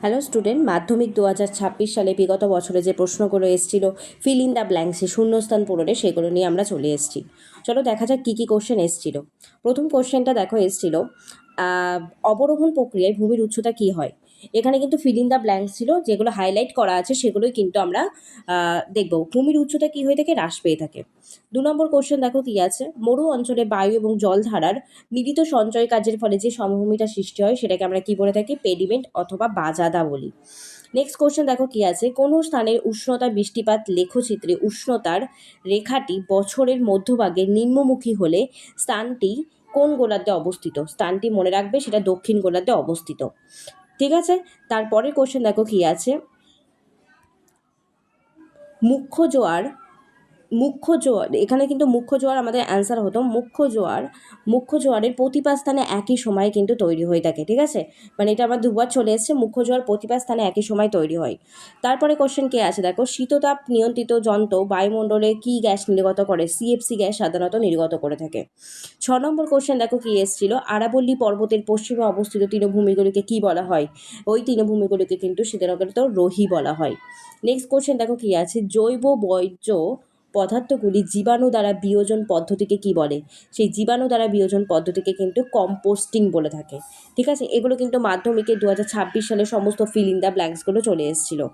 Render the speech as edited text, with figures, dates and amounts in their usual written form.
Hello student, মাধ্যমিক 2026 সালে বিগত বছরে যে প্রশ্নগুলো এসেছিল ফিল ইন দ্য ব্ল্যাঙ্কসে শূন্যস্থান পূরণে, সেগুলো নিয়ে আমরা চলে এসেছি। চলো দেখা যাক কী কী কোশ্চেন এসেছিল। প্রথম কোশ্চেনটা দেখো এসেছিল, অবরোহণ প্রক্রিয়ায় ভূমির উচ্চতা কী হয়। এখানে কিন্তু ফিল ইন দ্য ব্ল্যাঙ্কস ছিল, যেগুলো হাইলাইট করা আছে সেগুলোই কিন্তু আমরা দেখব। ভূমির উচ্চতা কী হয়ে থাকে, হ্রাস পেয়ে থাকে। 2 নম্বর কোশ্চেন দেখো কী আছে, মরু অঞ্চলে বায়ু এবং জলধারার মিলিত সঞ্চয় কাজের ফলে যে সমভূমিটা সৃষ্টি হয় সেটাকে আমরা কি বলে থাকি, পেডিমেন্ট অথবা বাজাদা বলি। নেক্সট কোশ্চেন দেখো কি আছে, কোন স্থানের উষ্ণতা বৃষ্টিপাত লেখচিত্রে উষ্ণতার রেখাটি বছরের মধ্যভাগে নিম্নমুখী হলে স্থানটি কোন গোলার্ধে অবস্থিত। স্থানটি মনে রাখবে, সেটা দক্ষিণ গোলার্ধে অবস্থিত। ঠিক আছে, তারপরের কোশ্চেন দেখো কি আছে, মুখ্য জোয়ার এখানে কিন্তু মুখ্য জোয়ার আমাদের অ্যান্সার হতো। মুখ্য জোয়ারের প্রতিপাদ স্থানে একই সময়ে কিন্তু তৈরি হয়ে থাকে। ঠিক আছে, মানে এটা আমার দুবার চলে এসছে, মুখ্য জোয়ার প্রতিপাদ স্থানে একই সময় তৈরি হয়। তারপরে কোশ্চেন কে আছে দেখো, শীততাপ নিয়ন্ত্রিত যন্ত্র বায়ুমণ্ডলে কি গ্যাস নির্গত করে। সিএফসি গ্যাস সাধারণত নির্গত করে থাকে। 6 নম্বর কোশ্চেন দেখো কি এসেছিল, আরাবল্লী পর্বতের পশ্চিমে অবস্থিত তৃণভূমিগুলিকে কি বলা হয়। ওই তৃণভূমিগুলিকে কিন্তু সাধারণত রোহি বলা হয়। নেক্সট কোশ্চেন দেখো কি আছে, জৈব বর্জ্য পদার্থগুলি জীবাণু দ্বারা বিয়োজন পদ্ধতিকে কি বলে। সেই জীবাণু দ্বারা বিয়োজন পদ্ধতিকে কিন্তু কম্পোস্টিং বলে থাকে। ঠিক আছে, এগুলো কিন্তু মাধ্যমিকে 2026 সালে সমস্ত ফিল ইন দ্য ব্ল্যাঙ্কসগুলো চলে এসেছিলো।